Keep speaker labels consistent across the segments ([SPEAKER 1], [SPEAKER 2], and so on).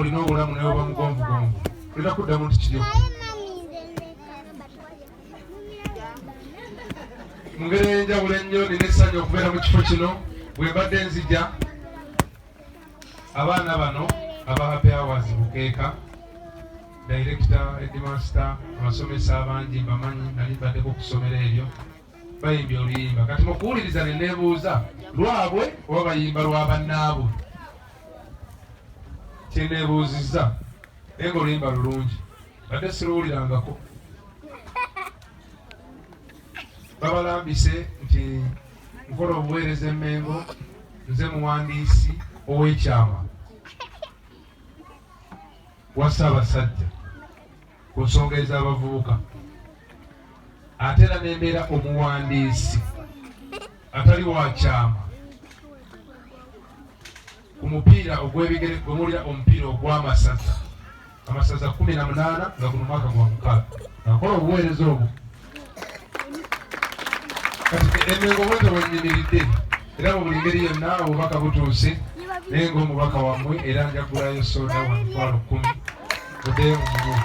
[SPEAKER 1] olina obulamu naye oba mugonvugonvu olina kuddamu nti kiryo mu ngeri ey'enjawulo ennyo nina essanyu okubeera mu kifo kino bwe mbadde nzija abaana bano aba Happy Hours Bukeeka Director, Headmaster, abasomesa abangi bamanyi nali mbaddeko okusomera eryo bayimbye oluyimba kati mukuwuliriza ne neebuuza lwabwe oba bayimba lwa bannaabwe kyeneebuuzizza naye nga oluyimba lulungi badde siruwulirangako babalambise nti nkola obuweereza e Mengo nze muwandiisi ow'ekyama wa Ssaabasajja ku nsonga ez'abavubuka ate era nembeera omuwandiisi atali wa kyama ku mupiira ogw'ebigere gwe mulira omupiira ogw'amasaza amasaza 18 nga guno mwaka gwa mukaaga nakola obuweereza obwo kati emengo bwete bwenyimiridde era mu buli ngeri yonna obubaka butuuse naye ng'omubaka wammwe era njagulayo soda wa 10,000 buddeyo mu mugu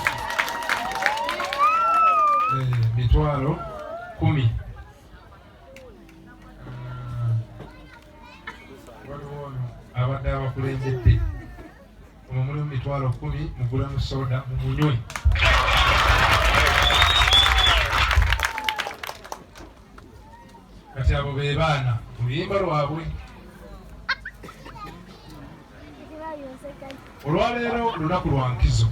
[SPEAKER 1] 10,000 waliwo ono abadde abakulembedde omwo mulimu 10,000 mugulemu soda mumunywe kati abo be baana oluyimba lwabwe olwaleero lunaku lwa nkizo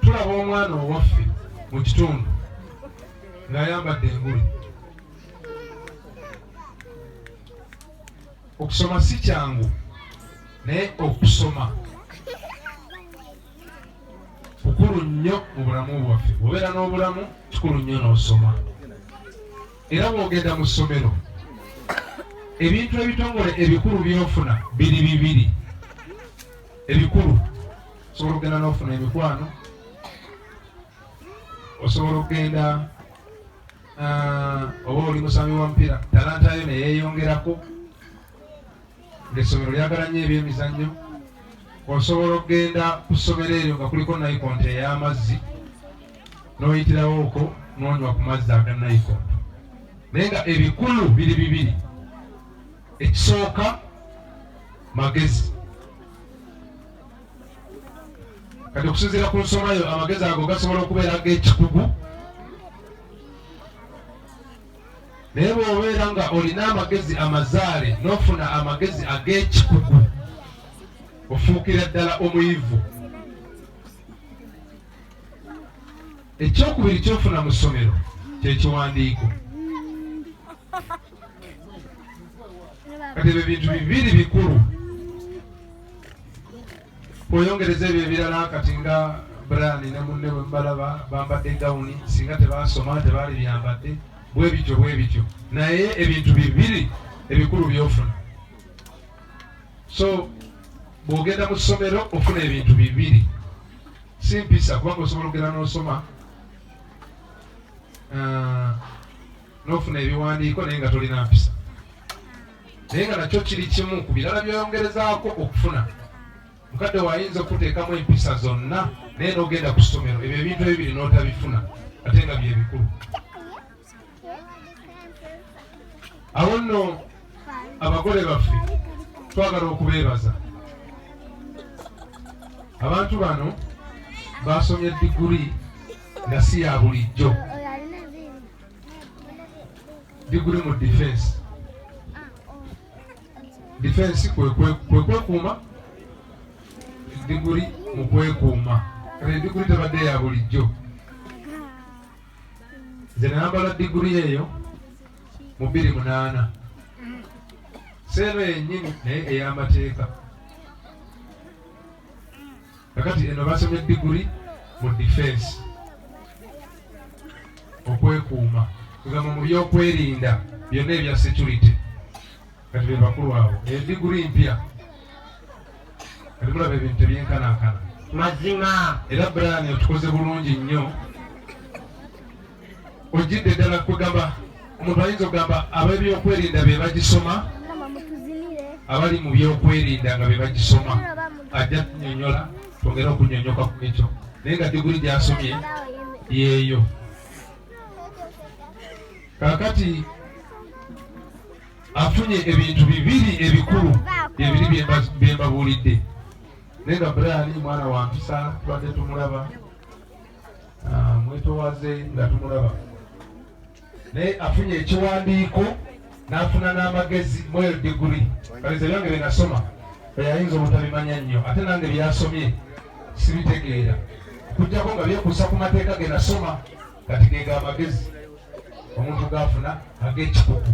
[SPEAKER 1] tulaba omwana owaffe mu kitundu ng'ayambadde engule okusoma si kyangu naye okusoma kukulu nnyo mu bulamu bwaffe obeera n'obulamu kikulu nnyo n'osoma era bw'ogenda mu ssomero ebintu ebitongole ebikulu by'ofuna biri bibiri ebikulu osobola okugenda n'ofuna emikwano osobola okugenda oba oli musambi wa mupiira talantayo neyeeyongerako ng'essomero lyagala nnyo ebyemizannyo osobola okugenda ku ssomero eryo nga kuliko nayikonto ey'amazzi n'oyitirawo okwo n'onywa ku mazzi aga nayikonto naye nga ebikulu biri bibiri ekisooka magezi kati okusinziira ku nsomayo amagezi ago gasobola okubeera ag'ekikugu naye bw'obeera nga olina amagezi amazaale n'ofuna amagezi ag'ekikugu ofuukira ddala omuyivu ekyokubiri kyofuna mu ssomero kyekiwandiiko kati ebyo bintu bibiri bikulu oyongereza ebyo ebirala kati nga Brian ne munne bwe mbalaba bambadde gawuni singa tebaasoma tebaali byambadde bwe bityo naye ebintu bibiri ebikulu byofuna so bw'ogenda mu ssomero ofuna ebintu bibiri si mpisa kubanga osobola okugenda n'osoma n'ofuna ebiwandiiko naye nga tolina mpisa naye nga nakyo kiri kimu ku birala by'oyongerezaako okufuna mukadde wayinza okuteekamu empisa zonna naye n'ogenda ku ssomero ebyo ebintu ebibiri n'otabifuna ate nga bye bikulu awo nno abagole baffe twagala okubeebaza abantu bano basomye diguli nga si ya bulijjo diguli mu defense kwe kwekuuma diguli mu kwekuuma kale diguli tebadde ya bulijjo nze nayambala diguli eyo mu 2008 seeno yennyini naye ey'amateeka kakati eno basomye diguli mu defense okwekuuma kugamba mu byokwerinda byonna ebya security kati be bakulu abo ediguli mpya kati mulaba ebintu tebyenkanankana mazima era Brian otukoze bulungi nnyo ojjidde ddala kugamba omuntu ayinza okugamba ab'ebyokwerinda be bagisoma abali mu byokwerinda nga be bagisoma ajja kunyonyola twongera okunyonyoka ku ekyo naye nga diguli gy'asomye yeeyo. Kaakati afunye ebintu bibiri ebikulu ebiri bye mbabuulidde naye nga Brian mwana wa mpisa tubadde tumulaba mwetowaze nga tumulaba naye afunye ekiwandiiko n'afuna n'amagezi mweyo diguli kaliza byange bye nasoma yayinza obutabimanya nnyo ate nange byasomye sibitegeera okujjako nga byekuusa ku mateeka ge nasoma kati geega amagezi omuntu gafuna ag'ekikugu.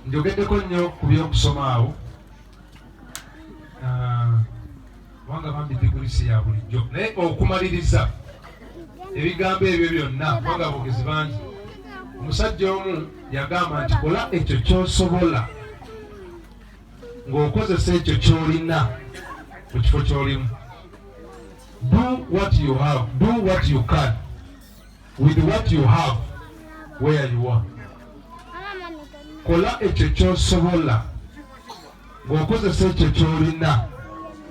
[SPEAKER 1] Njogeddeko nnyo ku by'okusoma awo kubanga bambi diguli si ya bulijjo naye okumaliriza ebigambo ebyo byonna kubanga abogezi bangi. Omusajja omu yagamba nti kola ekyo ky'osobola ng'okozesa ekyo ky'olina mu kifo ky'olimu. Do what you have, do what you can with what you have where you are. Kola ekyo ky'osobola ng'okozesa ekyo ky'olina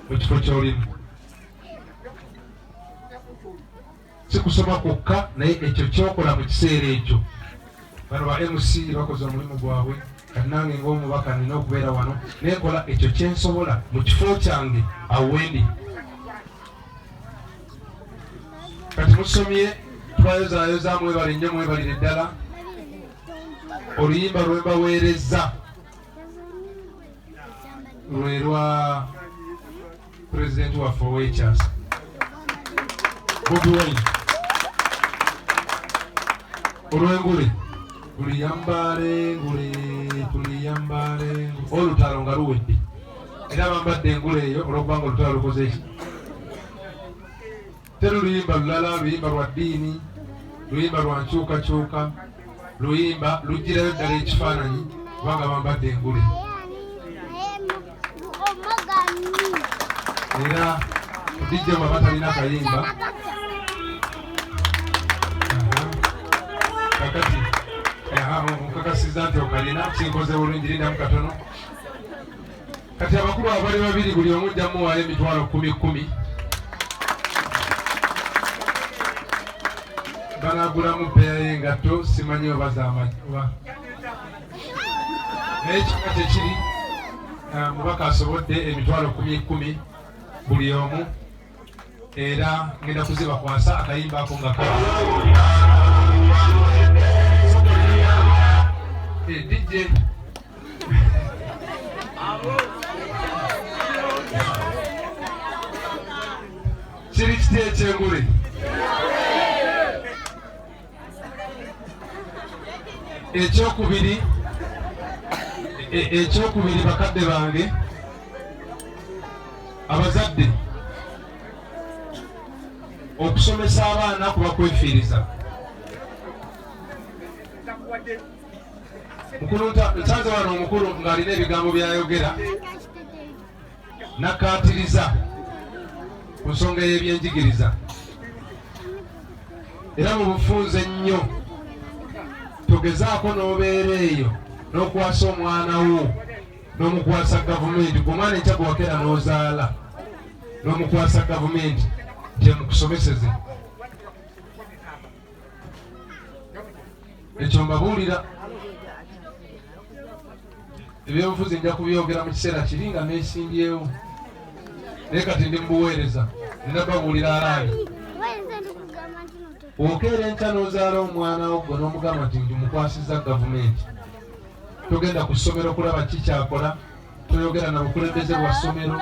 [SPEAKER 1] mu kifo ky'olimu. Si kusoma kwokka naye ekyo ky'okola mu kiseera ekyo. Bano ba MC bakoze omulimu gwabwe kati nange ng'omubaka nina okubeera wano naye kola ekyo kyensobola mu kifo kyange awo wendi. Kati musomye twayozayoza mwebale nnyo mwebalire ddala oluyimba lwe mbaweerezza lwe lwa pulezidenti waffe ow'ekyasa Bobi Wine olw'engule tuliyambale ngule tuliyambale olutalo nga luwedde era bambadde engule eyo olwokubanga olutalo lukoze eki teruluyimba lulala luyimba lwa ddiini luyimba lwa nkyukakyuka luyimba lugirayo ddala ekifaananyi kubanga bambadde engule era tudijja mwe batalina kayimba kakati nkakasiza nti okalina kinkoze bulungi lindamu katono. Kati abakulu abali babiri buli omu jjamu muwaayo emitwalo 10,000 banagulamu peya y'engatto simanyi oba z'amajuba naye kika kyekiri mubaka asobodde emitwalo 10,000 buli omu era ngenda kuzibakwasa akayimba ako nga DJ kiri kiti ekyengule ekyokubiri bakadde bange abazadde okusomesa abaana kuba kwefiiriza. Nsanze wano omukulu ng'alina ebigambo by'ayogera nakkaatiriza ku nsonga y'ebyenjigiriza era mu bufunze nnyo togezaako n'obeera eyo n'okwasa omwana wo n'omukwasa gavumenti ku mwana enkya gwakera n'ozaala n'omukwasa gavumenti gyemukusomeseze. Ekyo mbabuulira ebyobufuzi nja kubyogera mu kiseera kiri nga neesimbyewo naye kati ndi mubuweereza nina babuulira alaani okeera enkya n'ozaala omwana wo gwe n'omugamba nti mukwasizza gavumenti togenda ku ssomero kulaba ki kyakola toyogera na bukulembeze bwa ssomero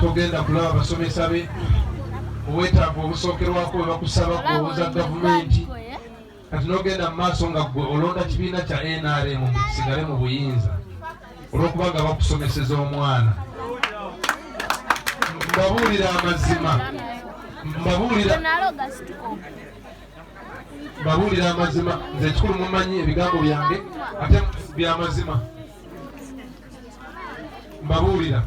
[SPEAKER 1] togenda kulaba basomesa be obwetaavu obusookerwako bwe bakusaba kuwoza gavumenti kati n'ogenda mu maaso nga gwe olonda kibiina kya NRM kisigale mu buyinza olw'okubanga bakusomeseza omwana. Mbabuulira amazima mbabuulira amazima nze ekikulu mumanyi ebigambo byange ate byamazima mbabuulira.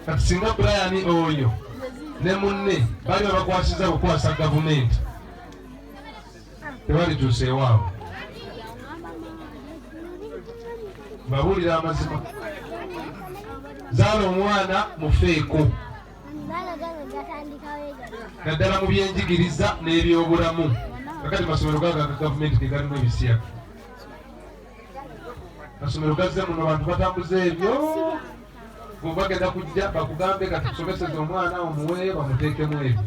[SPEAKER 1] Kati singa Brian oyo ne munne bali babakwasiza bukwasa gavumenti tebalituusa ewaabwe Mbabuulira amazima. Zaala omwana mufeeko. Naddala mu byenjigiriza n'ebyobulamu. Kakati masomero gaga gavumenti ge galimu ebisya. Masomero gazze muno abantu batambuza ebyo. Bagenda kujja bakugambe kati tusomeseze omwana omuwe bamuteekemu ebyo.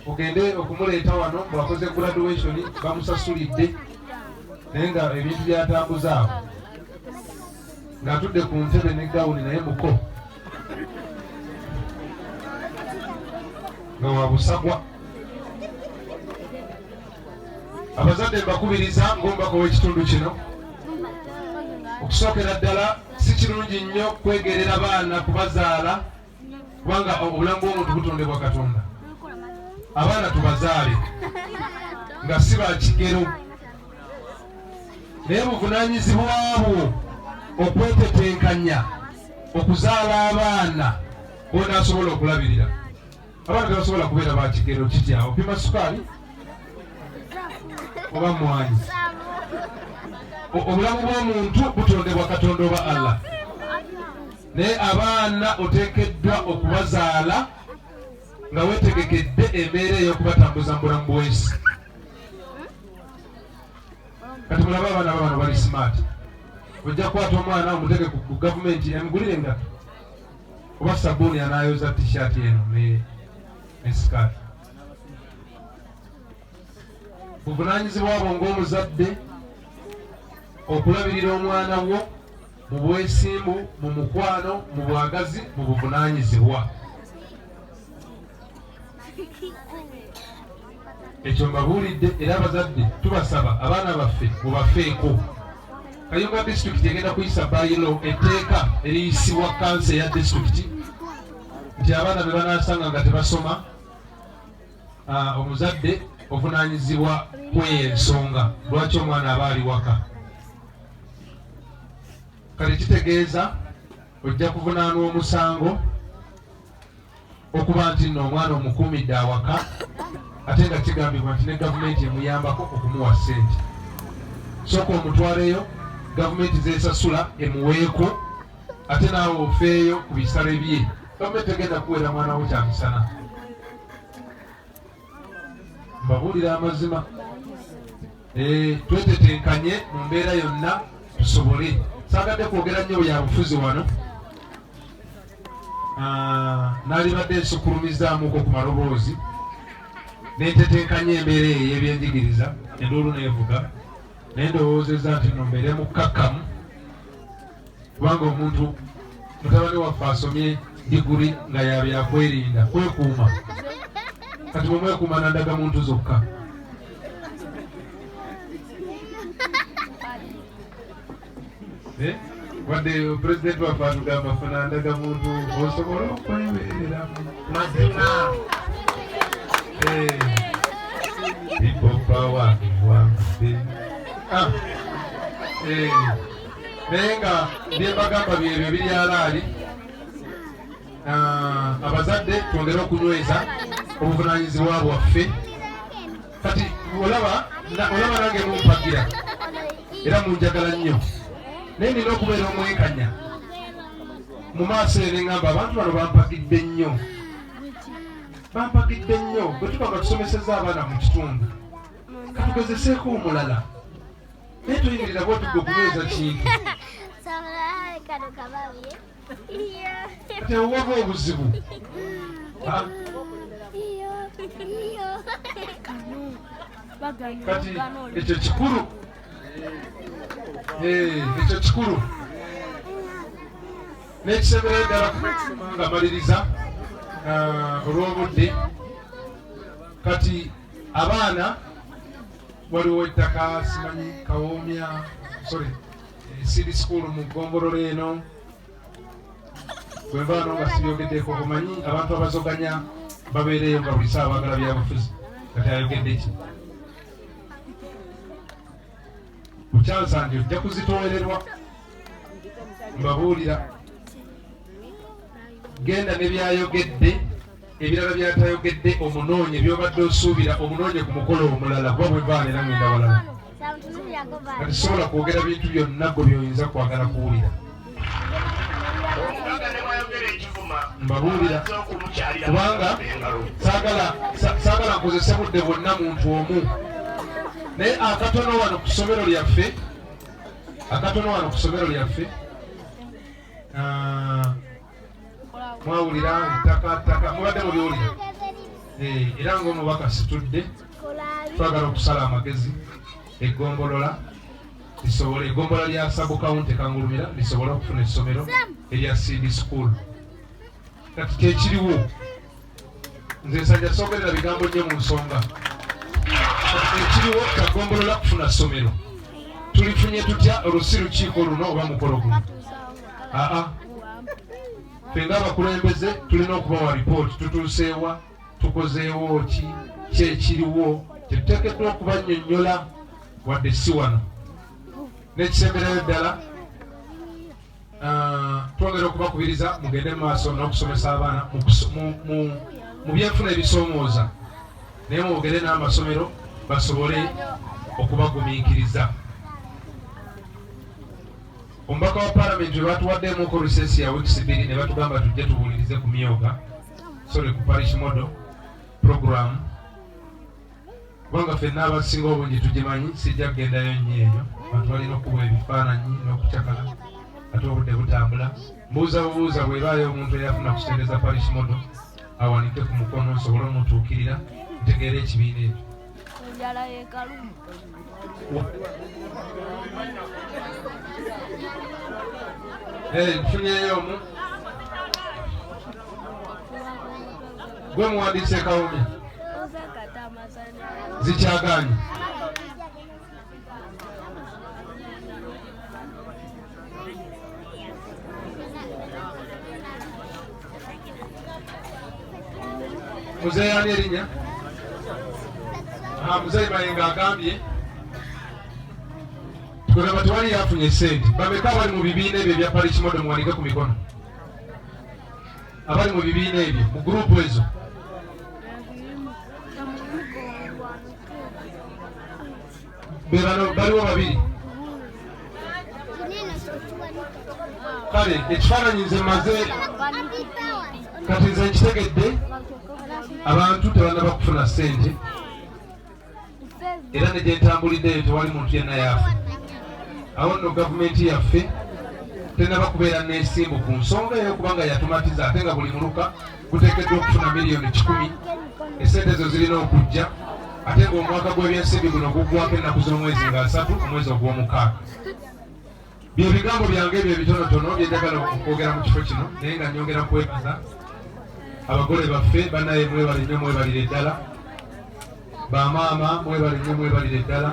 [SPEAKER 1] Ogende okumuleeta wano bwakoze graduation bamusasulidde naye nga ebintu byatambuza awo ng'atudde ku ntebe ne gawuni naye muko nga wabusagwa. Abazadde mbakubiriza ng'omubaka w'ekitundu kino okusookera ddala si kirungi nnyo kwegerera abaana kubazaala kubanga obulamu bw'omuntu butondebwa Katonda. Abaana tubazaale nga si ba kigero naye buvunaanyizibwa bwo okwetetenkanya okuzaala abaana bonaasobola okulabirira. Abaana tebasobola kubeera ba kigero kitya opima sukaali oba mwanyi. Obulamu bw'omuntu butondebwa Katonda oba Allah naye abaana oteekeddwa okubazaala nga weetegekedde embeera ey'okubatambuza mu bulamu bw'ensi. Kati mulabe abaana b'abano bali smart. Ojja kukwata omwana omutege ku gavumenti emugulire engato oba sabbuuni anaayoza t-shirt eno ne sikaati. Buvunaanyizibwa bwo ng'omuzadde okulabirira omwana wo mu bwesimbu, mu mukwano, mu bwagazi, mu buvunaanyizibwa. Ekyo mbabuulidde era abazadde tubasaba abaana baffe mubafeeko. Kayunga disitulikiti egenda kuyisa bayiro etteeka eriyisibwa kansa eya disitulikiti nti abaana be banaasanga nga tebasoma omuzadde ovunaanyizibwa kweyo ensonga lwaki omwana aba ali waka. Kale kitegeeza ojja kuvunaanwa omusango okuba nti nno omwana omukuumidde awaka ate nga kigambibwa nti ne gavumenti emuyambako okumuwa ssente. Sooka omutwaleyo gavumenti zeesasula emuweeko ate naawe ofeeyo ku bisale bye. Gavumenti tegenda kuweera mwana wo kyamisana. Mbabuulira amazima. Twetetenkanye mu mbeera yonna tusobole. Saagadde kwogera nnyo bya bufuzi wano. Naalibadde nsukulumizaamuko ku maloboozi nentetenkanya embeera eyo ey'ebyenjigiriza enduulu neevuga naye ndowoozezza nti nno mbeere mukkakkamu kubanga omuntu mutabani waffe asomye diguri nga yabyakwerinda kwekuuma. Kati bwe mwekuuma nandaga muntu zokka. Wadde pulezidenti waffe atugamba funandaga muntu osobola okweberera mazima. People power wange. Naye nga byembagamba byebyo biri alaali. Abazadde twongere okunyweza obuvunaanyizibwa bwaffe. Kati olaba nange mumpagira era munjagala nnyo naye nina okubeera omwenkanya mu maaso eno eŋŋamba abantu bano bampagidde nnyo. Bampagidde nnyo bwe tuba nga tusomesezza abaana mu kitundu katugezeseeko omulala naye tuyingira bwe tugwe okunyweza kintu kati ewuwava obuzibu. Kati ekyo kikulu. Ekyo kikulu. N'ekisemberedde ddala nga maliriza olw'obudde. Kati abaana waliwo ettaka simanyi Kawoomya City School mu Ggombolola eno bwe nvaano nga sibyogeddeko omanyi abantu abazoganya babeereyo nga buli saa baagala byabufuzi kati ayogedde ki. Bukyansanje ojja kuzitoowererwa. Mbabuulira genda ne byayogedde ebirala byatayogedde omunoonye byobadde osuubira omunoonye ku mukolo omulala kuba bwe nvaana era ngenda walala. kati sobola kwogera bintu byonna gwe byoyinza kwagala kuwulira. Mbabuulira kubanga saagala nkozese budde bwonna muntu omu, naye akatono wano ku ssomero lyaffe mwawulira ettaka mubadde mubiwulira era ng'omubaka situdde twagala okusala amagezi eggombolola lya sabukawunti Kangulumira lisobole okufuna essomero erya CD School. Kati kyekiriwo nze nsajja soogerera bigambo nnyo mu nsonga. Kati ekiriwo kyagombolola kufuna ssomero tulifunye tutya olusi lukiiko luno oba mukolo guno? Ffe ng'abakulembeze tulina okubawa ripooti, tutuuseewa, tukozeewo ki, kyekiriwo kyetuteekeddwa okubannyonnyola wadde si wano. N'ekisemberayo ddala twongera okubakubiriza mugende mu maaso n'okusomesa abaana mu byenfuna ebisoomooza, naye mwogere n'amasomero basobole okubagumiikiriza. Omubaka wa Paalamenti we batuwaddemuko olusensi ya wiikisi 2 ne batugamba tujje tubuulirize ku myoga ku parish model program, kubanga ffenna abasinga obungi tugimanyi, sijja kugendayo nnyo eyo. Abantu balina okuba ebifaananyi n'okucakala ate obudde butambula. Mbuuza bubuuza bwebaayo omuntu eyafuna kutendereza parish model awanike ku mukono nsobole omutuukirira ntegeera ekibiina ekyo. Nfunyeyo omu gwe muwandiise Kawumya zikyagaanyi. Muzeeyi ani erinnya? Muzeeyi Mayenga agambye tukugamba tewali yafunye ssente. Bameka abali mu bibiina ebyo ebya parish model muwanike ku mikono. Abali mu bibiina ebyo mu gurupu ezo bano baliwo babiri. Kale ekifaananyi nze maze kati nze nkitegedde abantu tebannaba kufuna ssente era ne gyentambuliddeyo tewali muntu yenna yafa. Awo nno gavumenti yaffe tenaba kubeera n'ensimbu ku nsonga eyo kubanga yatumatiza ate nga buli muluka guteekeddwa okufuna miliyoni 10. Essente ezo zirina okujja ate ng'omwaka gw'ebyensimbi guno guggwako ennaku z'omwezi nga 3 omwezi ogw'omukaaga. Bye bigambo byange ebyo ebitonotono bye njagala okwogera mu kifo kino, naye nga nnyongera kwebaza abagole baffe bannaye mwebalire ddala, bamaama mwebalire ddala.